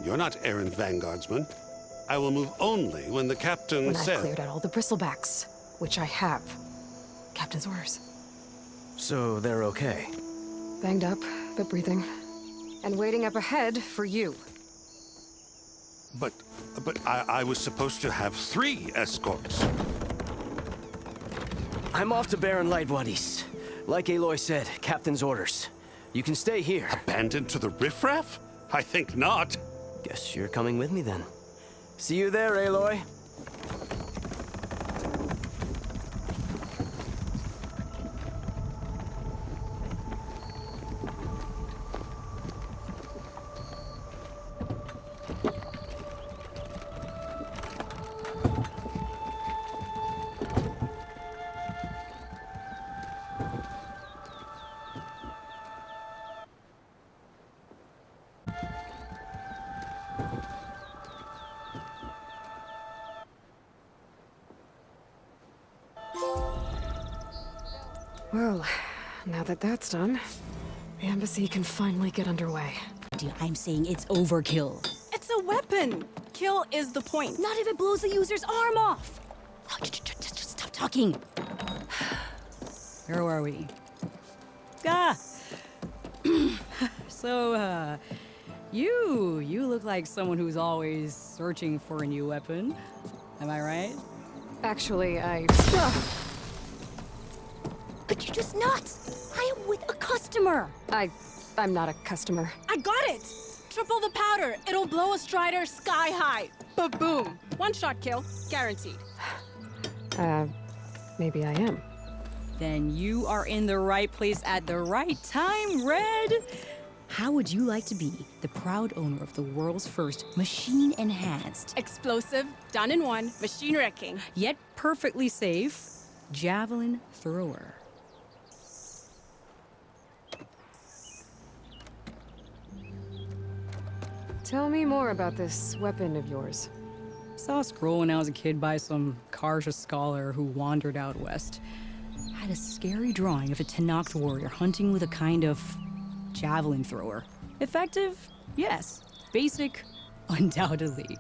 You're not errant vanguardsman. I will move only when the captain When says... I've cleared out all the bristlebacks, which I have. Captain's orders. So they're okay? Banged up, but breathing. And waiting up ahead for you. But I was supposed to have 3 escorts. I'm off to Baron Light Wadis. Like Aloy said, Captain's orders. You can stay here. Abandoned to the riffraff? I think not. Guess you're coming with me then. See you there, Aloy. Well, now that that's done, the embassy can finally get underway. I'm saying it's overkill. It's a weapon! Kill is the point. Not if it blows the user's arm off! Oh, just stop talking. Where are we? Ah! So, you look like someone who's always searching for a new weapon. Am I right? Actually, Could you just not? I am with a customer. I'm not a customer. I got it! Triple the powder. It'll blow a Strider sky high. Ba-boom. One-shot kill. Guaranteed. Maybe I am. Then you are in the right place at the right time, Red. How would you like to be the proud owner of the world's first machine-enhanced, Explosive, done in one, machine wrecking. yet perfectly safe, javelin thrower? Tell me more about this weapon of yours. Saw a scroll when I was a kid by some Karja scholar who wandered out west. Had a scary drawing of a Tenakth warrior hunting with a kind of javelin thrower. Effective? Yes. Basic? Undoubtedly.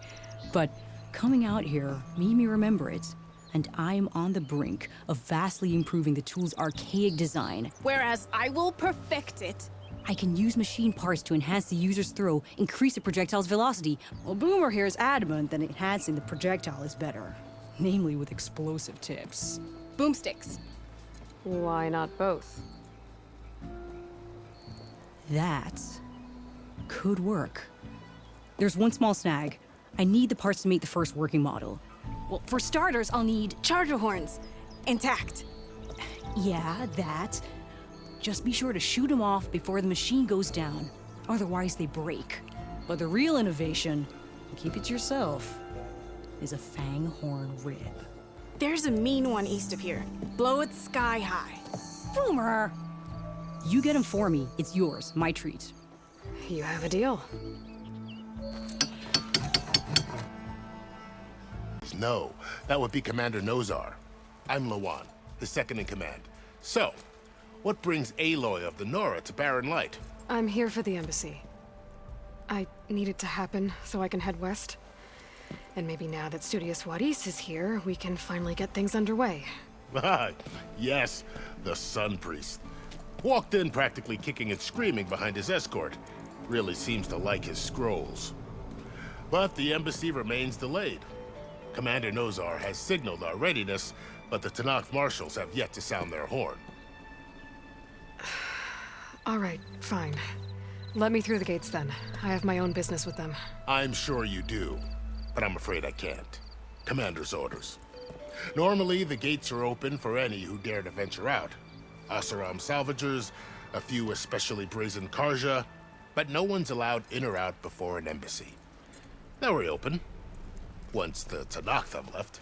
But coming out here made me remember it, and I'm on the brink of vastly improving the tool's archaic design. Whereas I will perfect it. I can use machine parts to enhance the user's throw, increase the projectile's velocity. Well, Boomer here is adamant that enhancing the projectile is better. Namely with explosive tips. Boomsticks. Why not both? That could work. There's one small snag. I need the parts to make the first working model. Well, for starters, I'll need charger horns. Intact. Yeah, that. Just be sure to shoot them off before the machine goes down. Otherwise, they break. But the real innovation, keep it to yourself, is a fang horn rib. There's a mean one east of here. Blow it sky high. Boomer! You get him for me. It's yours. My treat. You have a deal. No, that would be Commander Nozar. I'm Lawan, his second in command. So, what brings Aloy of the Nora to Baron Light? I'm here for the embassy. I need it to happen so I can head west. And maybe now that Studious Wadis is here, we can finally get things underway. Yes, the Sun Priest. Walked in practically kicking and screaming behind his escort. Really seems to like his scrolls. But the embassy remains delayed. Commander Nozar has signaled our readiness, but the Tenakth marshals have yet to sound their horn. All right, fine. Let me through the gates then. I have my own business with them. I'm sure you do, but I'm afraid I can't. Commander's orders. Normally, the gates are open for any who dare to venture out. Asaram salvagers, a few especially brazen Karja, but no one's allowed in or out before an embassy. They'll reopen, once the Tenakth have left.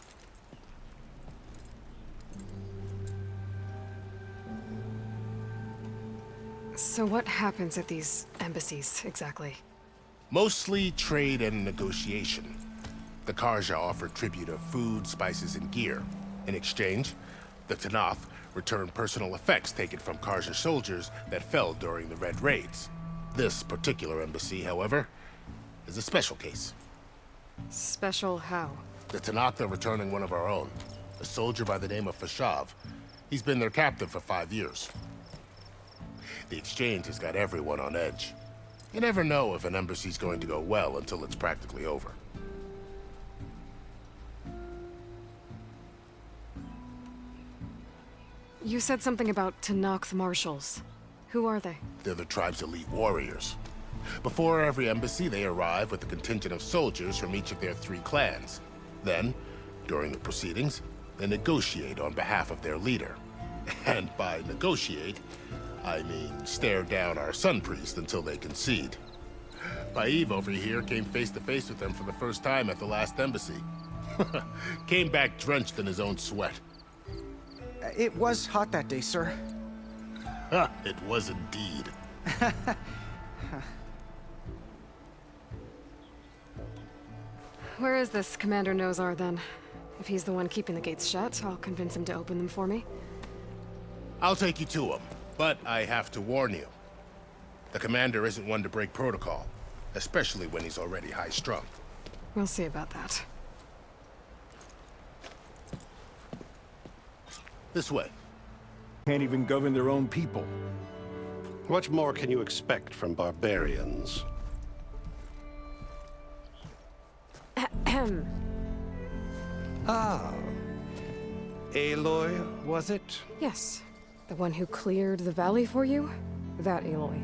So what happens at these embassies, exactly? Mostly trade and negotiation. The Karja offer tribute of food, spices, and gear. In exchange, the Tenakth return personal effects taken from Karja soldiers that fell during the Red Raids. This particular embassy, however, is a special case. Special how? The Tenakth are returning one of our own, a soldier by the name of Fashav. He's been their captive for 5 years. The exchange has got everyone on edge. You never know if an embassy's going to go well until it's practically over. You said something about Tenakth marshals. Who are they? They're the tribe's elite warriors. Before every embassy, they arrive with a contingent of soldiers from each of their 3 clans. Then, during the proceedings, they negotiate on behalf of their leader. And by negotiate, I mean stare down our Sun Priest until they concede. Paiv over here came face to face with them for the first time at the last embassy. Came back drenched in his own sweat. It was hot that day, sir. It was indeed. Where is this Commander Nozar, then? If he's the one keeping the gates shut, I'll convince him to open them for me. I'll take you to him, but I have to warn you. The commander isn't one to break protocol, especially when he's already high-strung. We'll see about that. This way. Can't even govern their own people. What more can you expect from barbarians? Ahem. Ah. Aloy, was it? Yes. The one who cleared the valley for you? That Aloy.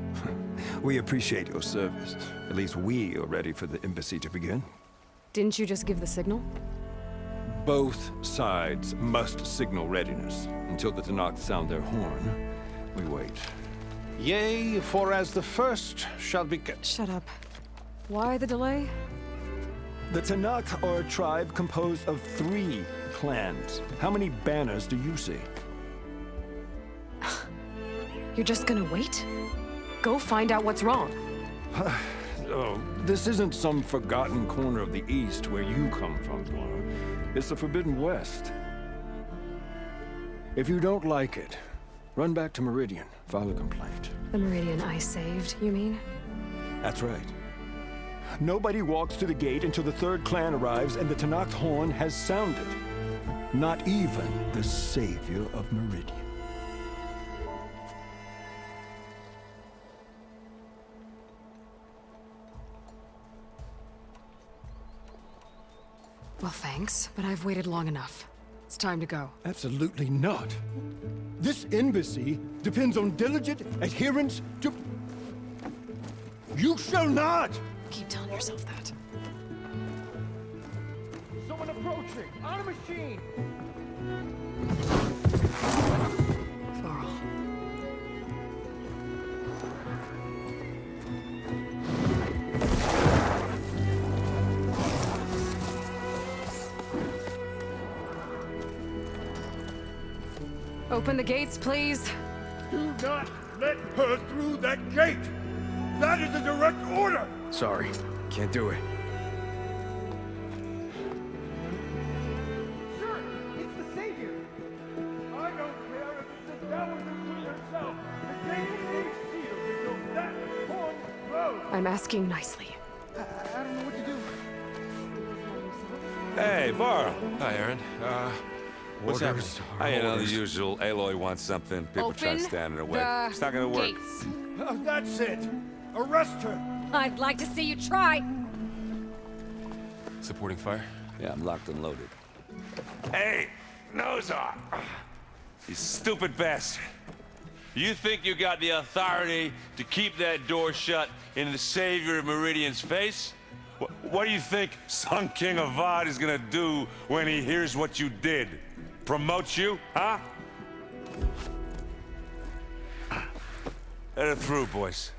We appreciate your service. At least we are ready for the embassy to begin. Didn't you just give the signal? Both sides must signal readiness. Until the Tenakth sound their horn, we wait. Yea, for as the first shall be kept. Shut up. Why the delay? The Tenakth are a tribe composed of 3 clans. How many banners do you see? You're just gonna wait? Go find out what's wrong. Oh, this isn't some forgotten corner of the East where you come from, Laura. It's the Forbidden West. If you don't like it, run back to Meridian, file a complaint. The Meridian I saved, you mean? That's right. Nobody walks to the gate until the 3rd clan arrives and the Tenakth horn has sounded. Not even the savior of Meridian. Well, thanks, but I've waited long enough. It's time to go. Absolutely not. This embassy depends on diligent adherence to... You shall not! Keep telling yourself that. Someone approaching! On a machine! Varl. Open the gates, please. Do not let her through that gate! That is a direct order! Sorry, can't do it. Sir, it's the Savior! I don't care if it's the devil who killed herself! The gate is sealed until that horn blows! I'm asking nicely. I don't know what to do. Hey, Varl. Hi, Aaron. What's happening? You know, the usual. Aloy wants something. People try to stand in her way. It's not gonna work. Gates. That's it! Arrest her! I'd like to see you try. Supporting fire? Yeah, I'm locked and loaded. Hey, Nozar! You stupid bastard. You think you got the authority to keep that door shut in the savior of Meridian's face? What do you think Sun King Avad is gonna do when he hears what you did? Promote you, huh? Let her through, boys.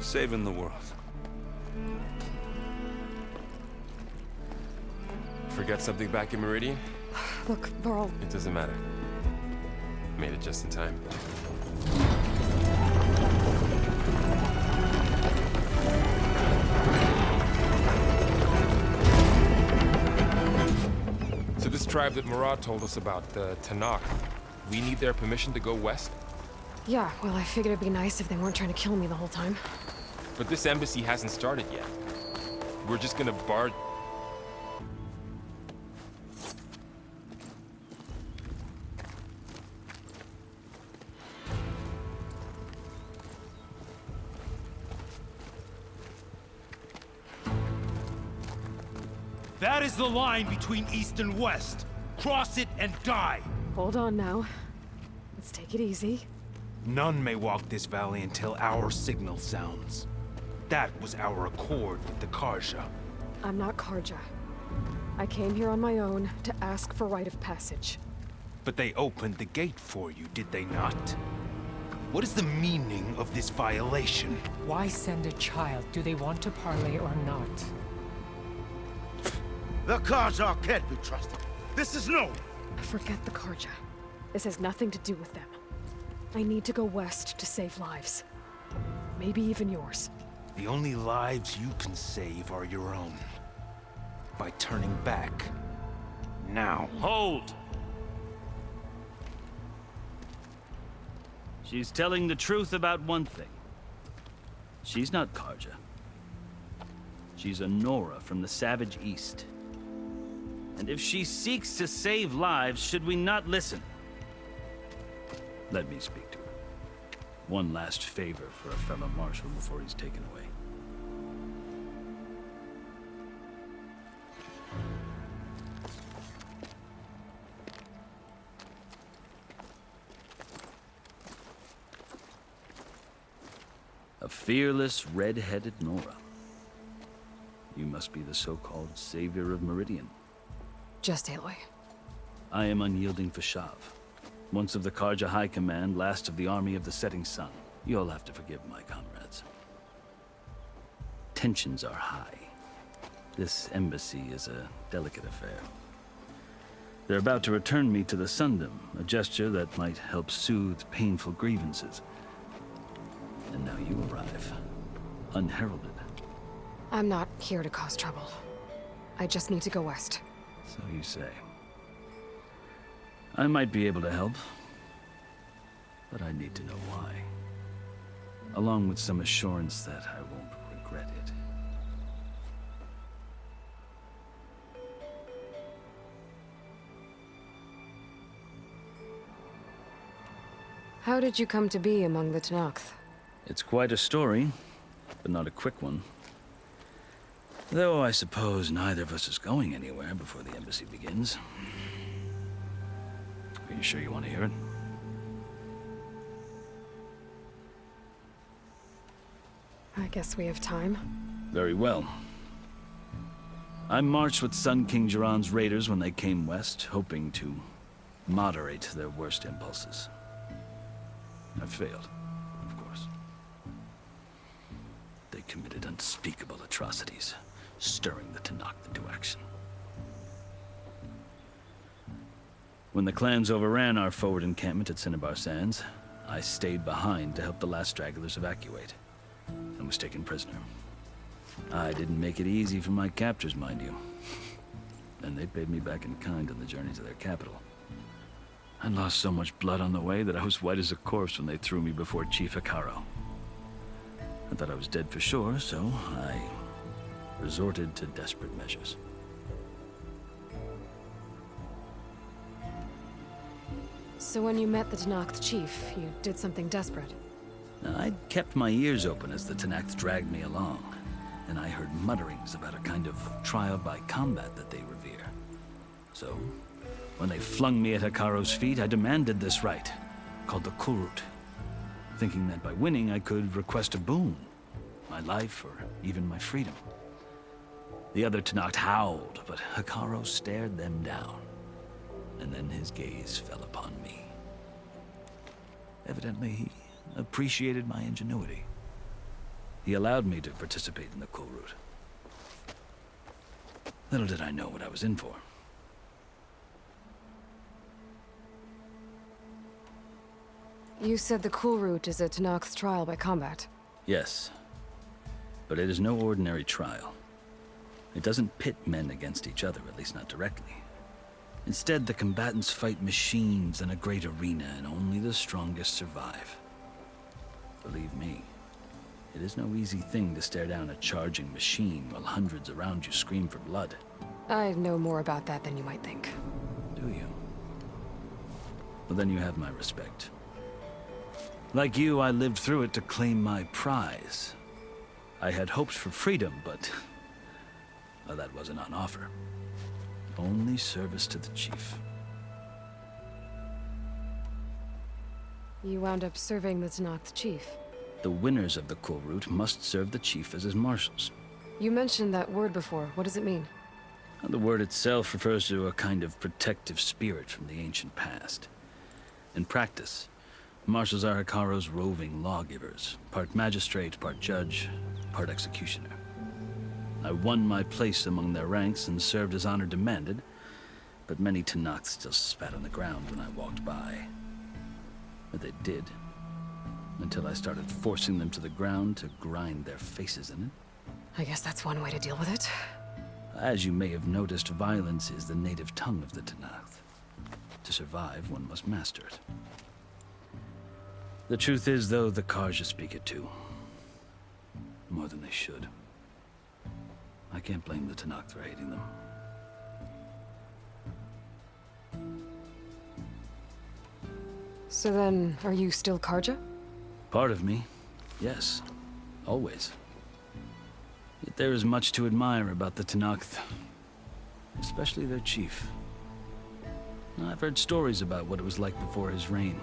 Saving the world. Forget something back in Meridian? Look, Varl. It doesn't matter. Made it just in time. So this tribe that Murad told us about, the Tenakth, we need their permission to go west? Yeah, well, I figured it'd be nice if they weren't trying to kill me the whole time. But this embassy hasn't started yet. We're just gonna barge... That is the line between East and West. Cross it and die. Hold on now. Let's take it easy. None may walk this valley until our signal sounds. That was our accord with the Karja. I'm not Karja. I came here on my own to ask for rite of passage. But they opened the gate for you, did they not? What is the meaning of this violation? Why send a child? Do they want to parley or not? The Karja can't be trusted. This is no... Forget the Karja. This has nothing to do with them. I need to go west to save lives. Maybe even yours. The only lives you can save are your own. By turning back. Now. Hold! She's telling the truth about one thing. She's not Karja. She's a Nora from the Savage East. And if she seeks to save lives, should we not listen? Let me speak to her. One last favor for a fellow marshal before he's taken away. A fearless, red-headed Nora. You must be the so-called savior of Meridian. Just Aloy. I am unyielding Fashav. Once of the Karja High Command, last of the army of the setting sun. You'll have to forgive my comrades. Tensions are high. This embassy is a delicate affair. They're about to return me to the Sundom, a gesture that might help soothe painful grievances. And now you arrive, unheralded. I'm not here to cause trouble. I just need to go west. So you say. I might be able to help, but I need to know why. Along with some assurance that I won't regret it. How did you come to be among the Tenakth? It's quite a story, but not a quick one. Though I suppose neither of us is going anywhere before the embassy begins. Are you sure you want to hear it? I guess we have time. Very well. I marched with Sun King Jiran's raiders when they came west, hoping to moderate their worst impulses. I failed, of course. They committed unspeakable atrocities, stirring the Tenakth into action. When the clans overran our forward encampment at Cinnabar Sands, I stayed behind to help the last stragglers evacuate, and was taken prisoner. I didn't make it easy for my captors, mind you. And they paid me back in kind on the journey to their capital. I lost so much blood on the way that I was white as a corpse when they threw me before Chief Hekarro. I thought I was dead for sure, so I resorted to desperate measures. So when you met the Tenakth chief, you did something desperate? I'd kept my ears open as the Tenakth dragged me along, and I heard mutterings about a kind of trial by combat that they revere. So, when they flung me at Hekarro's feet, I demanded this right, called the Kulrut, thinking that by winning I could request a boon, my life or even my freedom. The other Tenakth howled, but Hekarro stared them down, and then his gaze fell upon me. Evidently, he appreciated my ingenuity. He allowed me to participate in the Kulrut. Little did I know what I was in for. You said the Kulrut is a Tenakth trial by combat. Yes, but it is no ordinary trial. It doesn't pit men against each other, at least not directly. Instead, the combatants fight machines in a great arena, and only the strongest survive. Believe me, It is no easy thing to stare down a charging machine while hundreds around you scream for blood. I know more about that than you might think. Do you? Well, then you have my respect. Like you, I lived through it to claim my prize. I had hopes for freedom, but well, that wasn't on offer. Only service to the chief. You wound up serving the Tenakth chief. The winners of the Kulrut must serve the chief as his marshals. You mentioned that word before. What does it mean? The word itself refers to a kind of protective spirit from the ancient past. In practice, marshals are Hekarro's roving lawgivers, part magistrate, part judge, part executioner. I won my place among their ranks and served as honor demanded, but many Tenakth still spat on the ground when I walked by. But they did, until I started forcing them to the ground to grind their faces in it. I guess that's one way to deal with it. As you may have noticed, violence is the native tongue of the Tenakth. To survive, one must master it. The truth is, though, the Carja speak it too. More than they should. I can't blame the Tenakth for hating them. So then, are you still Carja? Part of me, yes. Always. Yet there is much to admire about the Tenakth. Especially their chief. I've heard stories about what it was like before his reign.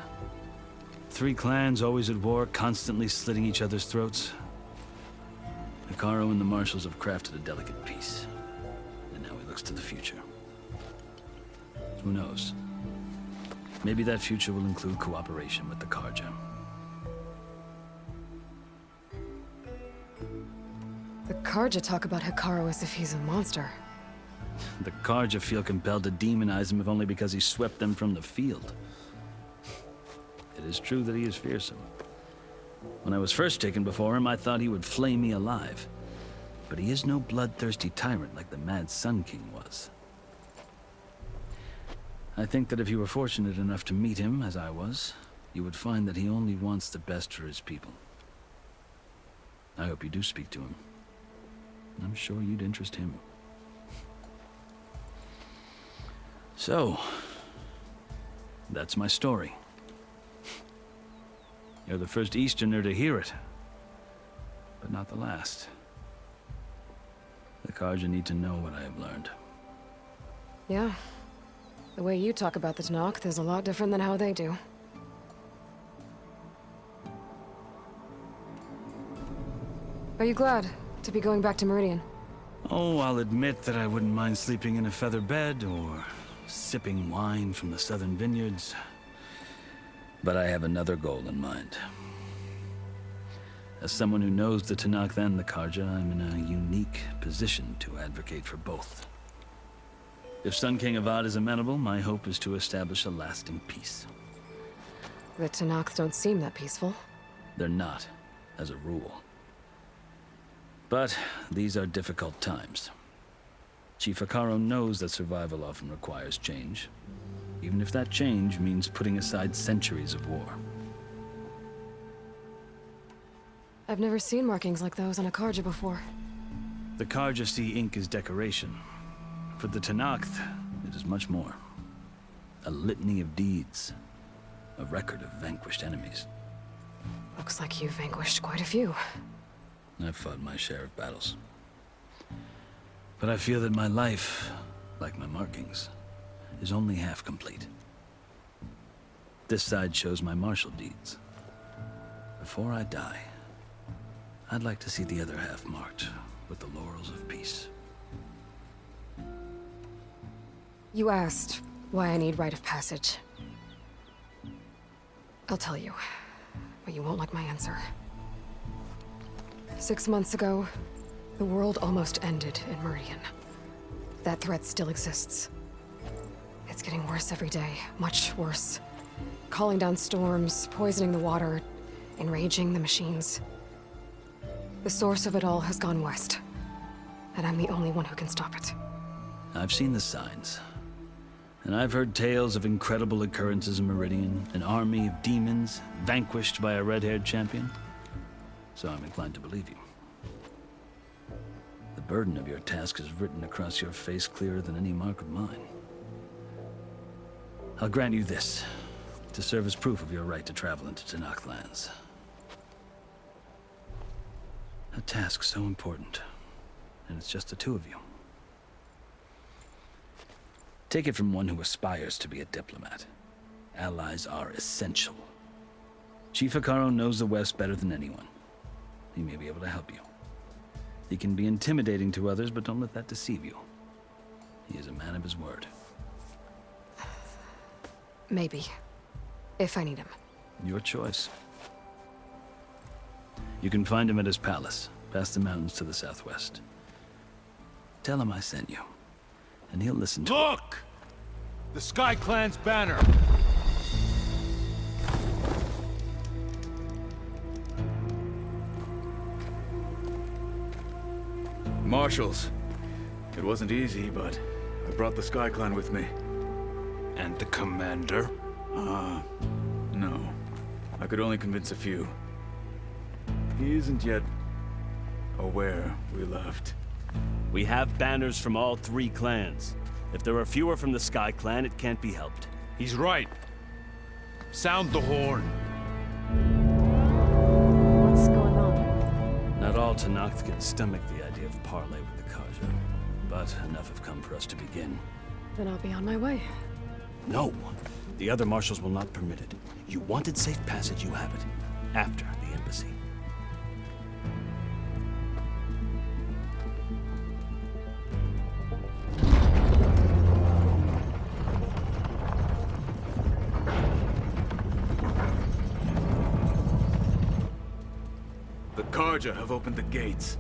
3 clans always at war, constantly slitting each other's throats. Hekarro and the marshals have crafted a delicate peace. And now he looks to the future. Who knows? Maybe that future will include cooperation with the Carja. The Carja talk about Hekarro as if he's a monster. The Carja feel compelled to demonize him if only because he swept them from the field. It is true that he is fearsome. When I was first taken before him, I thought he would flay me alive. But he is no bloodthirsty tyrant like the Mad Sun King was. I think that if you were fortunate enough to meet him, as I was, you would find that he only wants the best for his people. I hope you do speak to him. I'm sure you'd interest him. So, that's my story. You're the first Easterner to hear it, but not the last. The Carja need to know what I have learned. Yeah. The way you talk about the Tenakth is a lot different than how they do. Are you glad to be going back to Meridian? Oh, I'll admit that I wouldn't mind sleeping in a feather bed or sipping wine from the southern vineyards. But I have another goal in mind. As someone who knows the Tenakth and the Carja, I'm in a unique position to advocate for both. If Sun King Avad is amenable, my hope is to establish a lasting peace. The Tenakth don't seem that peaceful. They're not, as a rule. But these are difficult times. Chief Hekarro knows that survival often requires change, even if that change means putting aside centuries of war. I've never seen markings like those on a Carja before. The Carja see ink as decoration. For the Tenakth, it is much more. A litany of deeds. A record of vanquished enemies. Looks like you've vanquished quite a few. I've fought my share of battles. But I feel that my life, like my markings, is only half complete. This side shows my martial deeds. Before I die, I'd like to see the other half marked with the laurels of peace. You asked why I need rite of passage. I'll tell you, but you won't like my answer. 6 months ago, the world almost ended in Meridian. That threat still exists. It's getting worse every day, much worse. Calling down storms, poisoning the water, enraging the machines. The source of it all has gone west, and I'm the only one who can stop it. I've seen the signs. And I've heard tales of incredible occurrences in Meridian, an army of demons vanquished by a red-haired champion. so I'm inclined to believe you. The burden of your task is written across your face clearer than any mark of mine. I'll grant you this, to serve as proof of your right to travel into Tenakth lands. A task so important, and it's just the two of you. Take it from one who aspires to be a diplomat. Allies are essential. Chief Hekarro knows the West better than anyone. He may be able to help you. He can be intimidating to others, but don't let that deceive you. He is a man of his word. Maybe. If I need him. Your choice. You can find him at his palace, past the mountains to the southwest. Tell him I sent you, and he'll listen to Look! The Sky Clan's banner! Marshals. It wasn't easy, but I brought the Sky Clan with me. And the commander? No. I could only convince a few. He isn't yet aware we left. We have banners from all 3 clans. If there are fewer from the Sky Clan, it can't be helped. He's right. Sound the horn. What's going on? Not all Tenakth can stomach the idea of parley with the Carja, but enough have come for us to begin. Then I'll be on my way. No! The other marshals will not permit it. You wanted safe passage, you have it. After the embassy. The Carja have opened the gates.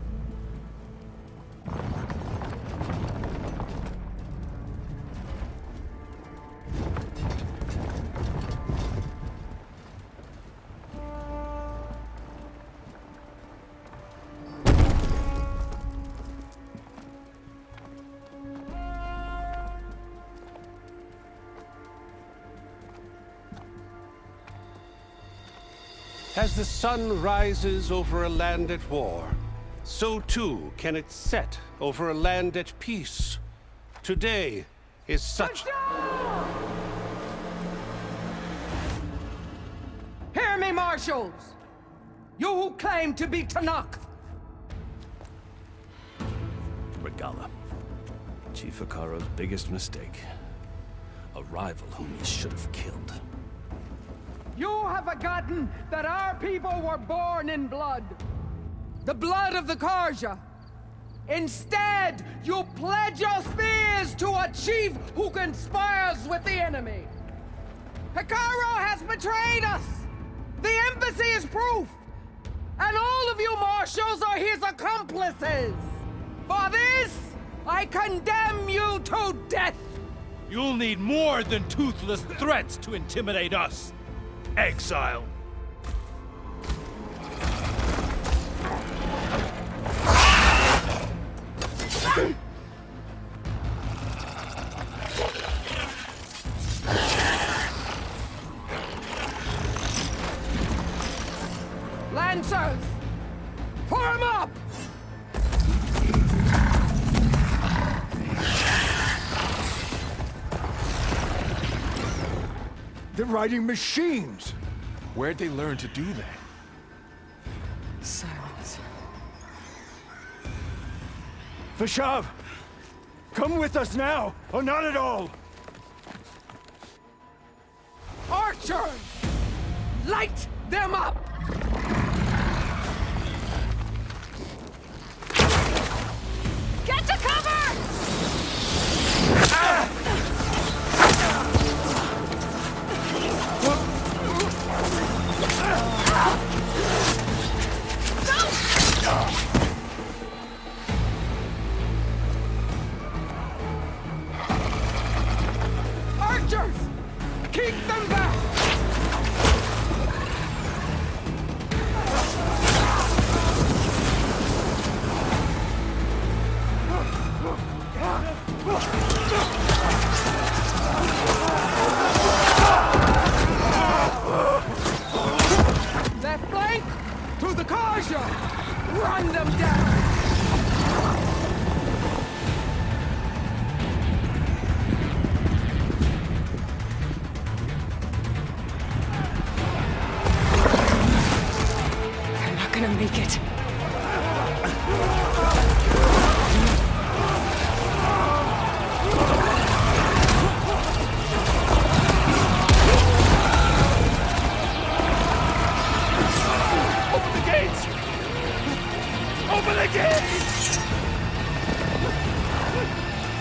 As the sun rises over a land at war, so too can it set over a land at peace. Today is such... Hear me, marshals! You who claim to be Tenakth! Regalla. Chief Hekarro's biggest mistake. A rival whom he should have killed. You have forgotten that our people were born in blood. The blood of the Carja. Instead, you pledge your spears to a chief who conspires with the enemy. Hekarro has betrayed us. The embassy is proof. And all of you marshals are his accomplices. For this, I condemn you to death. You'll need more than toothless threats to intimidate us. Exile. Lancers! Form up! They're riding machines! Where'd they learn to do that? Silence. Vashav! Come with us now, or not at all! Archers! Light them up! Get to cover! Archers! Keep them back!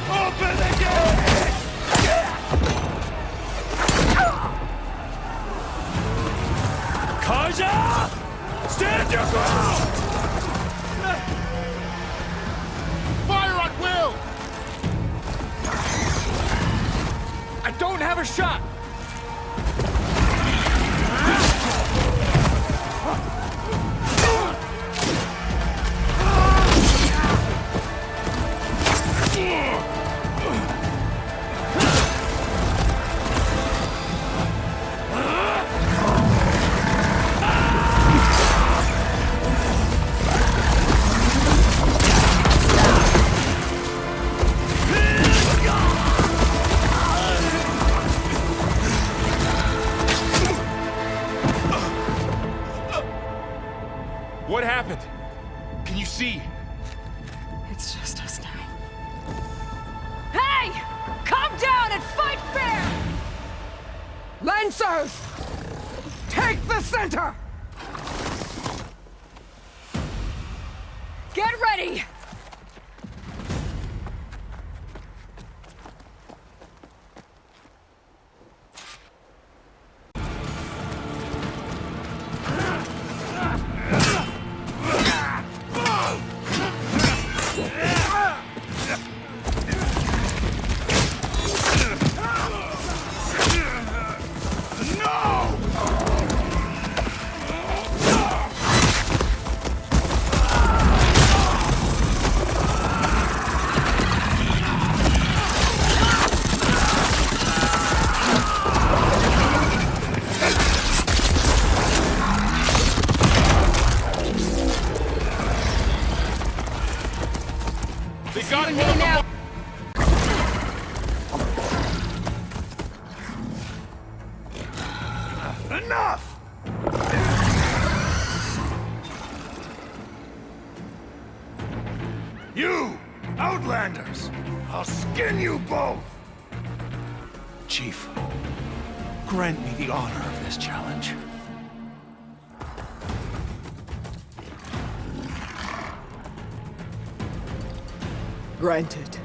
Open the gate! Karja! Stand your ground! Fire at will! I don't have a shot! What happened? Can you see? It's just us now. Hey! Come down and fight fair! Lancers! Take the center! Get ready! They got one of them. Enough! You, Outlanders! I'll skin you both! Chief, grant me the honor of this challenge. Granted.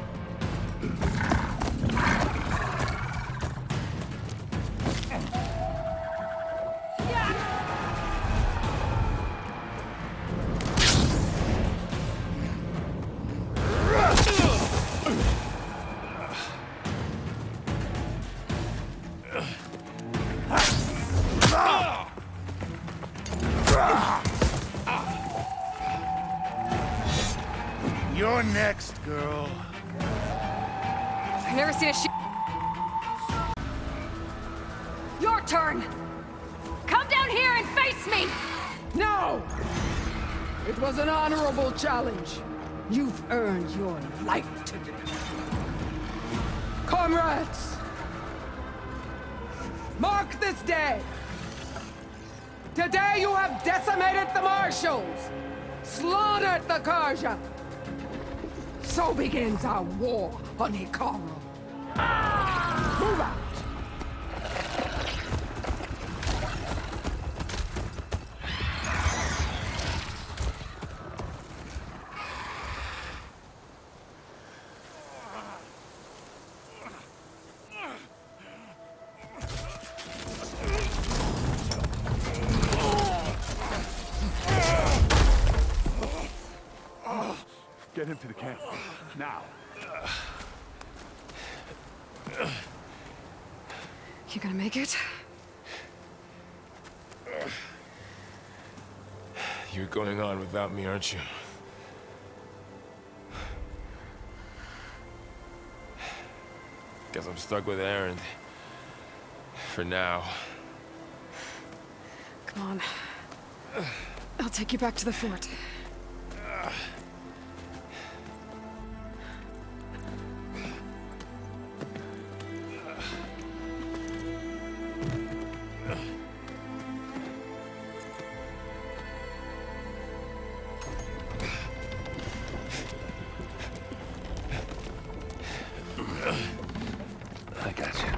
You're next, girl. I've never seen a Your turn! Come down here and face me! No! It was an honorable challenge. You've earned your life today. Comrades! Mark this day! Today you have decimated the Marshals! Slaughtered the Karja! So begins our war on Hikaru. Move out! Get him to the camp. Now. You gonna make it? You're going on without me, aren't you? Guess I'm stuck with Aaron. For now. Come on. I'll take you back to the fort. I got you.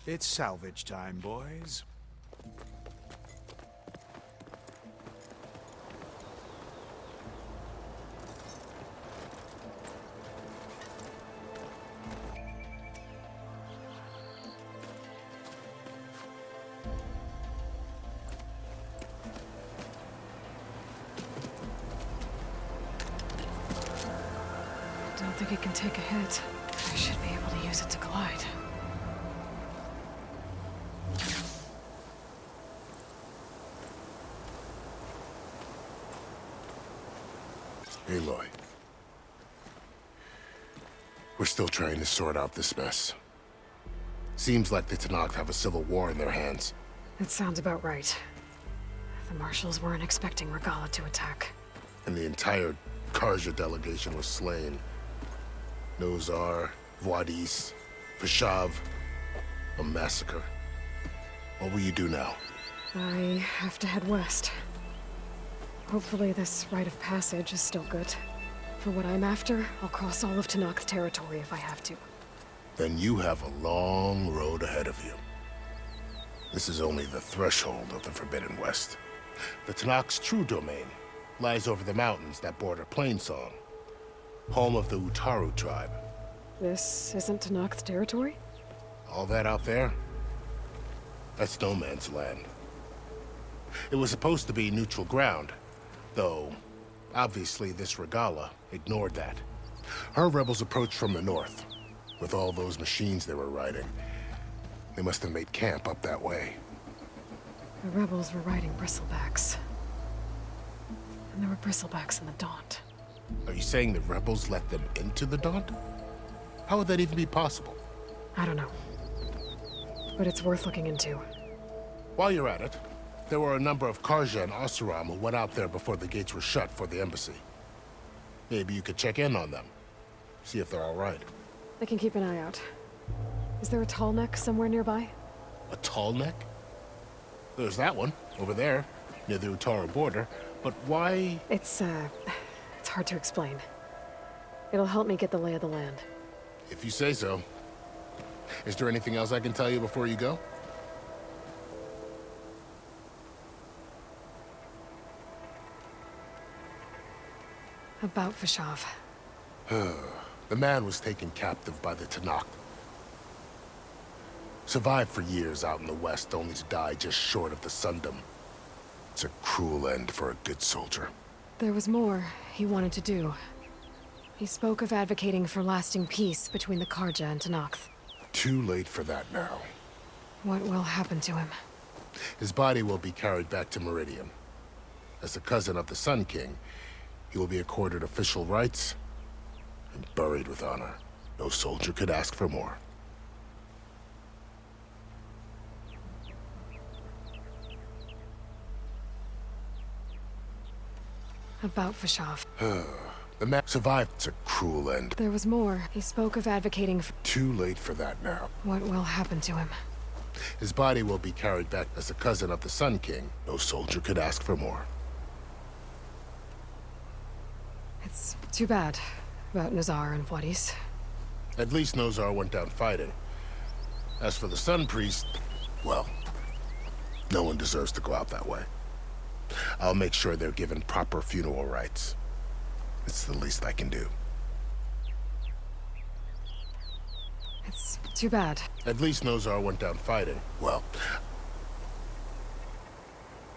It's salvage time, boys. Don't think it can take a hit. I should be able to use it to glide. Aloy. We're still trying to sort out this mess. Seems like the Tenakth have a civil war in their hands. That sounds about right. The Marshals weren't expecting Regalla to attack. And the entire Karja delegation was slain. Nozar, Wadis, Vashav. A massacre. What will you do now? I have to head west. Hopefully this rite of passage is still good. For what I'm after, I'll cross all of Tenakth territory if I have to. Then you have a long road ahead of you. This is only the threshold of the Forbidden West. The Tenakth's true domain lies over the mountains that border Plainsong, home of the Utaru tribe. This isn't Tenakth territory? All that out there? That's no man's land. It was supposed to be neutral ground, though obviously this Regalla ignored that. Her rebels approached from the north, with all those machines they were riding. They must have made camp up that way. The rebels were riding bristlebacks. And there were bristlebacks in the Daunt. Are you saying the rebels let them into the Daunt? How would that even be possible? I don't know. But it's worth looking into. While you're at it, there were a number of Karja and Oseram who went out there before the gates were shut for the embassy. Maybe you could check in on them. See if they're all right. I can keep an eye out. Is there a tall neck somewhere nearby? A tall neck? There's that one, over there, near the Utaru border. But why? It's hard to explain. It'll help me get the lay of the land. If you say so. Is there anything else I can tell you before you go? About Vashav. The man was taken captive by the Tenakth. Survived for years out in the west, only to die just short of the Sundom. It's a cruel end for a good soldier. There was more he wanted to do. He spoke of advocating for lasting peace between the Karja and Tenakth. Too late for that now. What will happen to him? His body will be carried back to Meridian. As a cousin of the Sun King, he will be accorded official rights and buried with honor. No soldier could ask for more. About Vashav. The man survived. It's a cruel end. There was more. He spoke of advocating for... Too late for that now. What will happen to him? His body will be carried back as a cousin of the Sun King. No soldier could ask for more. It's too bad about Nozar and Wadis. At least Nozar went down fighting. As for the Sun Priest, well, no one deserves to go out that way. I'll make sure they're given proper funeral rites. It's the least I can do. It's too bad. At least Nozar went down fighting. Well...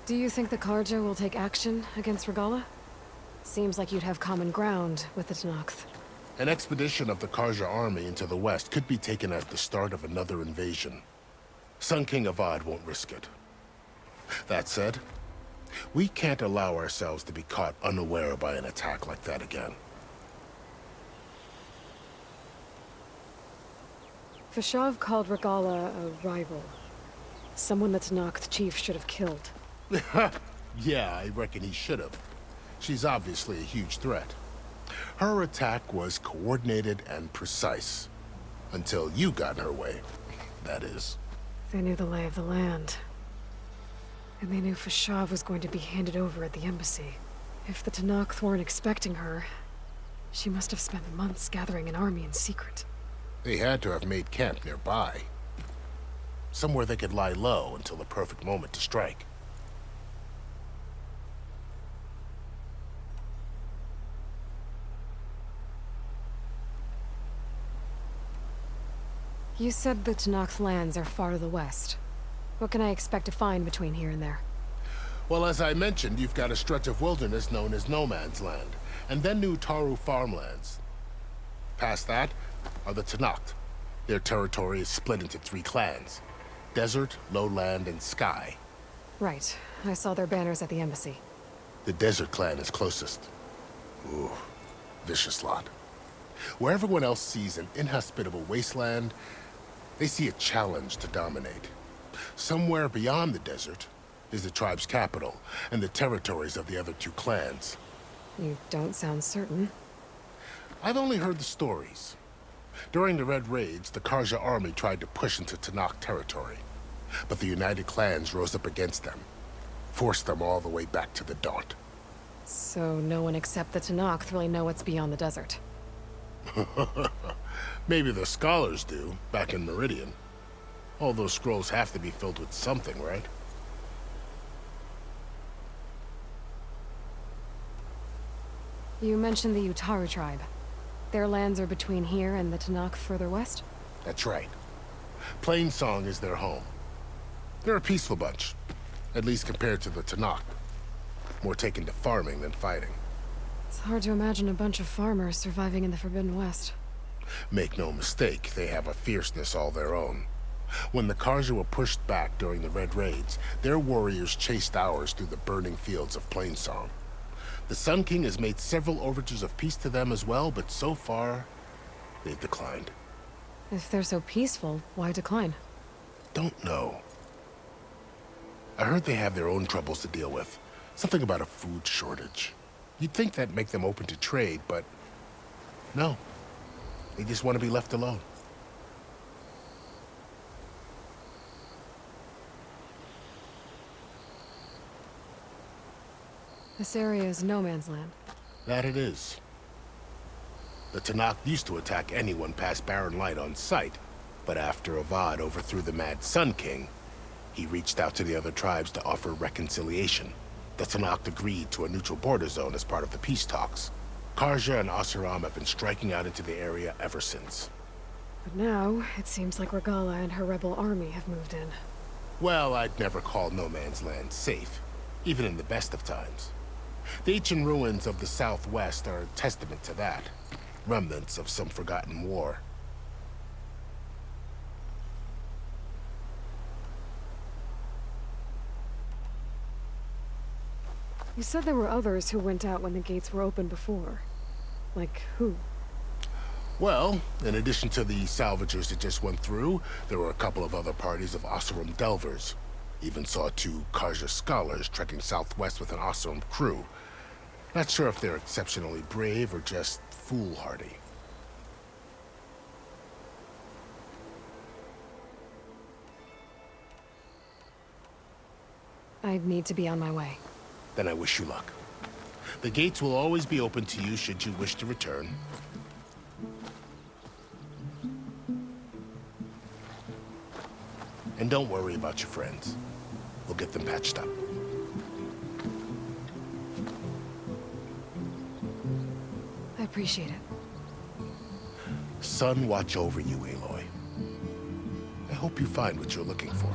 Do you think the Karja will take action against Regalla? Seems like you'd have common ground with the Tenakth. An expedition of the Karja army into the west could be taken as the start of another invasion. Sun King Avad won't risk it. That said, we can't allow ourselves to be caught unaware by an attack like that again. Vashav called Regalla a rival. Someone the Tenakth chief should have killed. Yeah, I reckon he should have. She's obviously a huge threat. Her attack was coordinated and precise. Until you got in her way, that is. They knew the lay of the land. And they knew Vashav was going to be handed over at the embassy. If the Tenakth weren't expecting her, she must have spent months gathering an army in secret. They had to have made camp nearby. somewhere they could lie low until the perfect moment to strike. You said the Tenakth lands are far to the west. What can I expect to find between here and there? Well, as I mentioned, you've got a stretch of wilderness known as No Man's Land, and then New Taru farmlands. Past that are the Tenakth. Their territory is split into 3 clans: Desert, Lowland, and Sky. Right. I saw their banners at the embassy. The Desert clan is closest. Ooh, vicious lot. Where everyone else sees an inhospitable wasteland, they see a challenge to dominate. Somewhere beyond the desert is the tribe's capital and the territories of the other 2 clans. You don't sound certain. I've only heard the stories. During the Red Raids, the Karja army tried to push into Tenakth territory, but the United Clans rose up against them, forced them all the way back to the Daunt. So no one except the Tenakth really know what's beyond the desert. Maybe the scholars do, back in Meridian. All those scrolls have to be filled with something, right? You mentioned the Utaru tribe. Their lands are between here and the Tenakth further west? That's right. Plainsong is their home. They're a peaceful bunch, at least compared to the Tenakth. More taken to farming than fighting. It's hard to imagine a bunch of farmers surviving in the Forbidden West. Make no mistake, they have a fierceness all their own. When the Karja were pushed back during the Red Raids, their warriors chased ours through the burning fields of Plainsong. The Sun King has made several overtures of peace to them as well, but so far, they've declined. If they're so peaceful, why decline? Don't know. I heard they have their own troubles to deal with. Something about a food shortage. You'd think that'd make them open to trade, but no. They just want to be left alone. This area is no man's land. That it is. The Tenakth used to attack anyone past Barren Light on sight, but after Avad overthrew the Mad Sun King, he reached out to the other tribes to offer reconciliation. The Tenakth agreed to a neutral border zone as part of the peace talks. Karja and Oseram have been striking out into the area ever since. But now, it seems like Regala and her rebel army have moved in. Well, I'd never call No Man's Land safe, even in the best of times. The ancient ruins of the Southwest are a testament to that. Remnants of some forgotten war. You said there were others who went out when the gates were open before. Like who? Well, in addition to the salvagers that just went through, there were a couple of other parties of Oseram Delvers. Even saw 2 Karja scholars trekking southwest with an Oseram crew. Not sure if they're exceptionally brave or just foolhardy. I need to be on my way. Then I wish you luck. The gates will always be open to you should you wish to return. And don't worry about your friends. We'll get them patched up. I appreciate it. Sun watch over you, Aloy. I hope you find what you're looking for.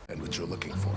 And what you're looking for.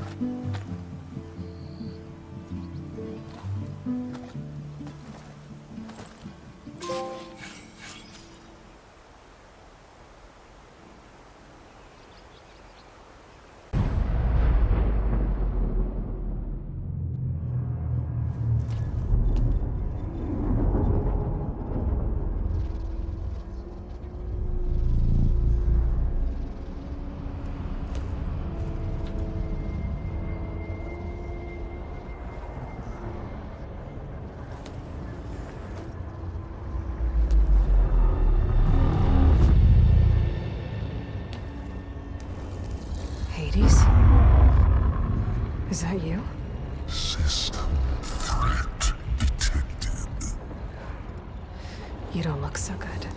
You don't look so good.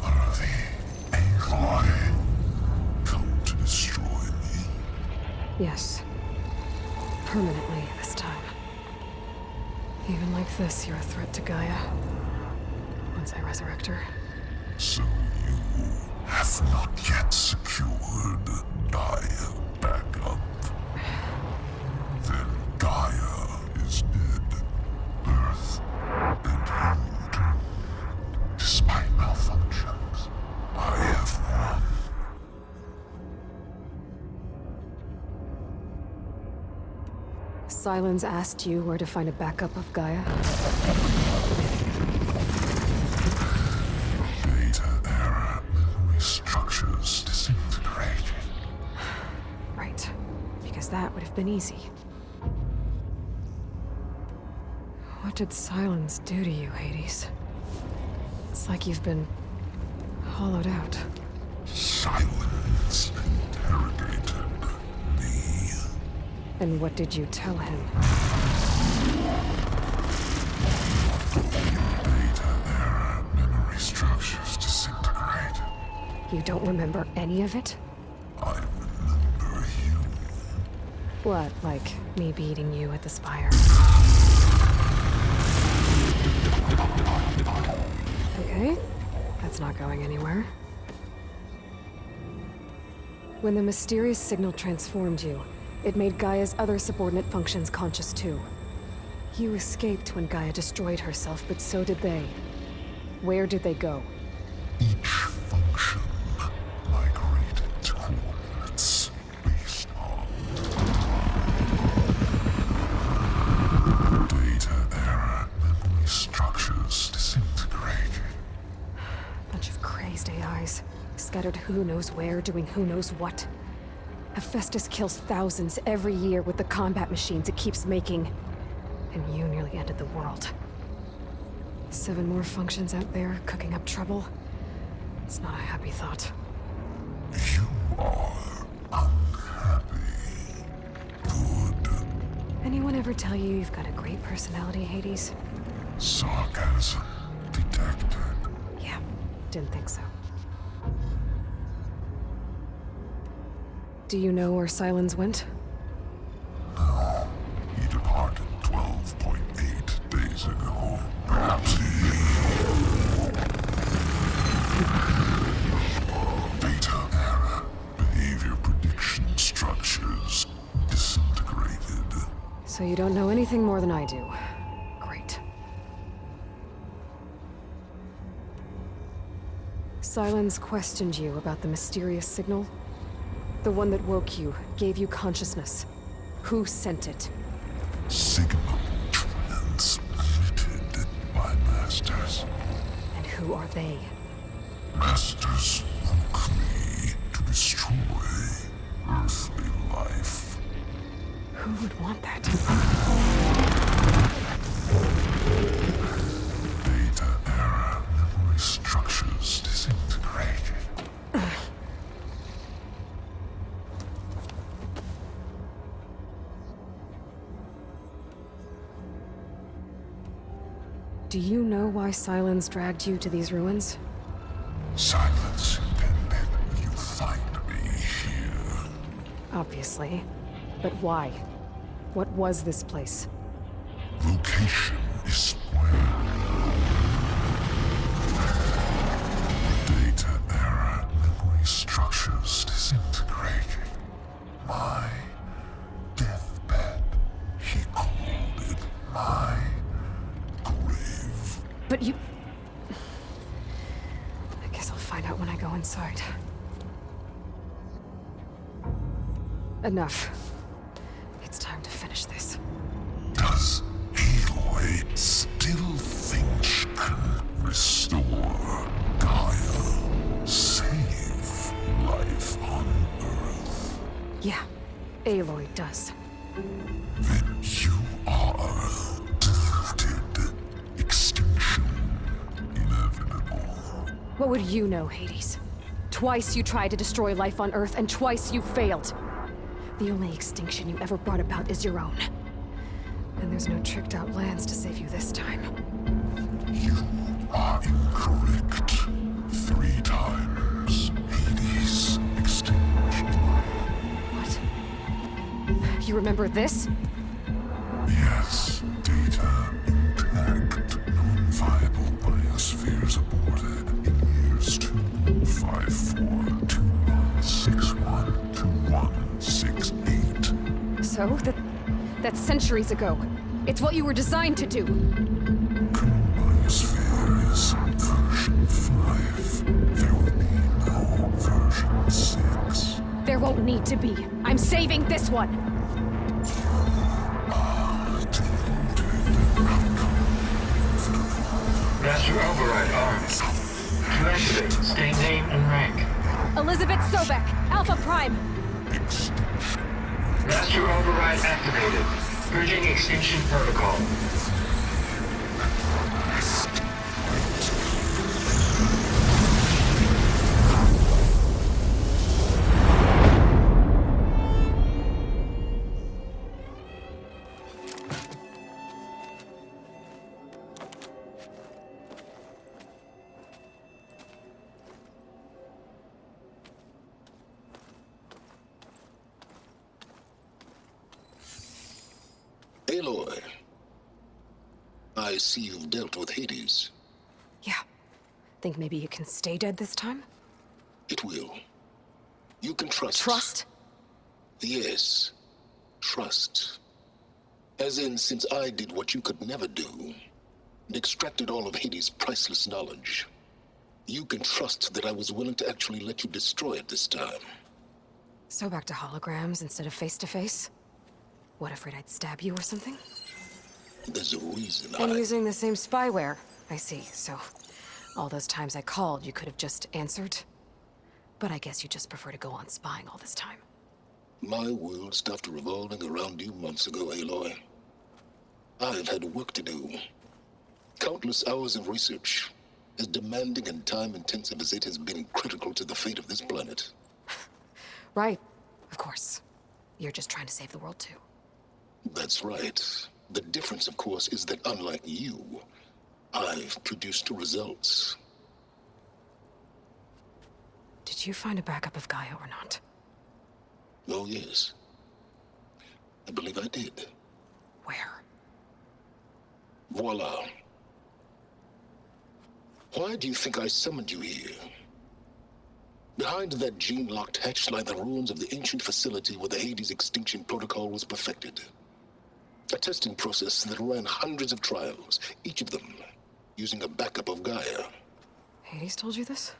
Are the Aloy come to destroy me? Yes. Permanently this time. Even like this, you're a threat to Gaia. Once I resurrect her. So you have not yet secured Gaia back up. Then Gaia is dead. Earth and you, despite malfunctions, I have won. Sylens asked you where to find a backup of Gaia? Data era memory structures disintegrated. Right. Because that would have been easy. What did Sylens do to you, Hades? It's like you've been hollowed out. Silence interrogated me. And what did you tell him? Data era memory structures disintegrated. You don't remember any of it? I remember you. What, like me beating you at the Spire? Okay, that's not going anywhere. When the mysterious signal transformed you, it made Gaia's other subordinate functions conscious too. You escaped when Gaia destroyed herself, but so did they. Where did they go? Each function migrated to coordinates based on data era memory structures disintegrated. Bunch of crazed AIs, scattered who knows where, doing who knows what. Hephaestus kills thousands every year with the combat machines it keeps making. And you nearly ended the world. 7 more functions out there, cooking up trouble. It's not a happy thought. You are unhappy. Good. Anyone ever tell you you've got a great personality, Hades? Sarcasm detected. Yeah, didn't think so. Do you know where Sylens went? No. He departed 12.8 days ago. Perhaps he... Data era behavior prediction structures disintegrated. So you don't know anything more than I do. Great. Sylens questioned you about the mysterious signal? The one that woke you, gave you consciousness. Who sent it? Signal transmitted by masters. And who are they? Masters woke me to destroy earthly life. Who would want that? Data era memory structures disintegrated. Do you know why Sylens dragged you to these ruins? Silence intended you find me here. Obviously. But why? What was this place? Location is square. Data era memory structures disintegrated. My deathbed. He called it my grave. But you... I guess I'll find out when I go inside. Enough. It's time to finish this. Does Aloy still think she can restore Gaia? Save life on Earth? Yeah, Aloy does. Then you are deluded. Extinction inevitable. What would you know, Hades? Twice you tried to destroy life on Earth, and twice you failed. The only extinction you ever brought about is your own. And there's no tricked-out lands to save you this time. You remember this? Yes, data intact. Non-viable biospheres aborted in years 25421612168. So, that's centuries ago. It's what you were designed to do. Biosphere is version 5. There will be no version 6. There won't need to be. I'm saving this one! Master override armed. To activate, state name and rank. Elizabeth Sobek, Alpha Prime. Master override activated. Bridging extinction protocol. Aloy, I see you've dealt with Hades. Yeah. Think maybe you can stay dead this time? It will. You can trust. Trust? Yes. Trust. As in, since I did what you could never do, and extracted all of Hades' priceless knowledge, you can trust that I was willing to actually let you destroy it this time. So back to holograms instead of face-to-face? What, afraid I'd stab you or something? There's a reason And using the same spyware. I see, so all those times I called, you could have just answered? But I guess you just prefer to go on spying all this time. My world stopped revolving around you months ago, Aloy. I've had work to do. Countless hours of research, as demanding and time-intensive as it has been critical to the fate of this planet. Right, of course. You're just trying to save the world too. That's right. The difference, of course, is that unlike you, I've produced results. Did you find a backup of Gaia or not? Oh, yes. I believe I did. Where? Voila. Why do you think I summoned you here? Behind that gene-locked hatch lie the ruins of the ancient facility where the Hades extinction protocol was perfected. A testing process that ran hundreds of trials, each of them using a backup of Gaia. Hades told you this?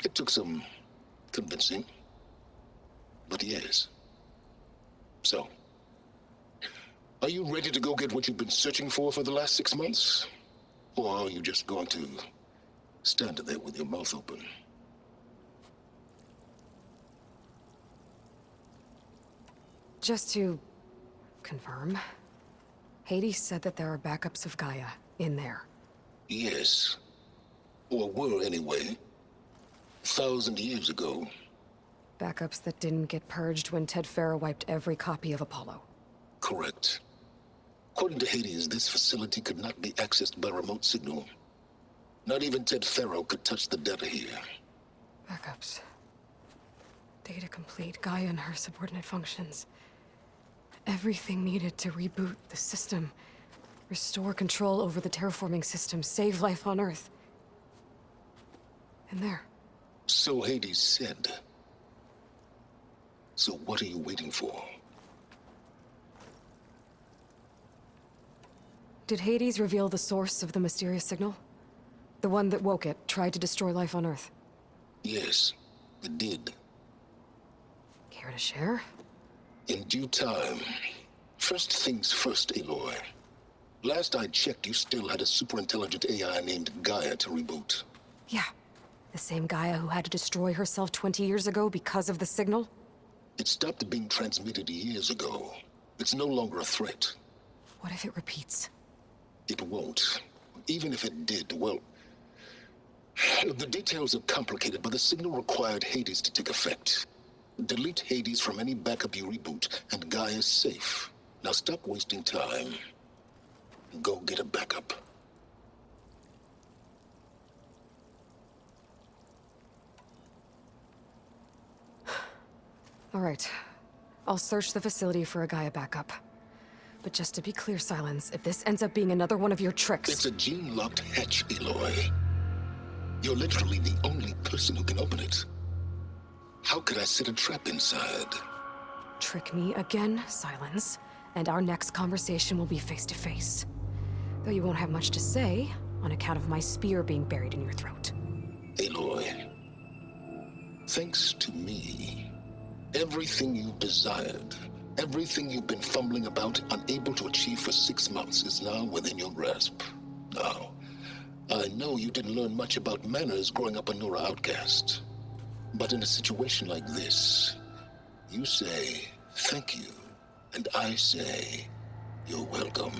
It took some convincing, but yes. So, are you ready to go get what you've been searching for the last 6 months? Or are you just going to stand there with your mouth open? Just to confirm, Hades said that there are backups of Gaia in there. Yes. Or were, anyway. 1,000 years ago. Backups that didn't get purged when Ted Farrow wiped every copy of Apollo. Correct. According to Hades, this facility could not be accessed by remote signal. Not even Ted Farrow could touch the data here. Backups. Data complete, Gaia and her subordinate functions. Everything needed to reboot the system. Restore control over the terraforming system, save life on Earth. And there. So Hades said. So what are you waiting for? Did Hades reveal the source of the mysterious signal? The one that woke it, tried to destroy life on Earth? Yes, it did. Care to share? In due time. First things first, Aloy. Last I checked, you still had a superintelligent AI named Gaia to reboot. Yeah. The same Gaia who had to destroy herself 20 years ago because of the signal? It stopped being transmitted years ago. It's no longer a threat. What if it repeats? It won't. Even if it did, well... The details are complicated, but the signal required Hades to take effect. Delete Hades from any backup you reboot, and Gaia's safe. Now stop wasting time. Go get a backup. All right. I'll search the facility for a Gaia backup. But just to be clear, Silence, if this ends up being another one of your tricks... It's a gene-locked hatch, Aloy. You're literally the only person who can open it. How could I set a trap inside? Trick me again, Silence, and our next conversation will be face-to-face. Though you won't have much to say, on account of my spear being buried in your throat. Aloy, thanks to me, everything you've desired, everything you've been fumbling about, unable to achieve for 6 months, is now within your grasp. Now, I know you didn't learn much about manners growing up a Nora outcast. But in a situation like this, you say, thank you, and I say, you're welcome.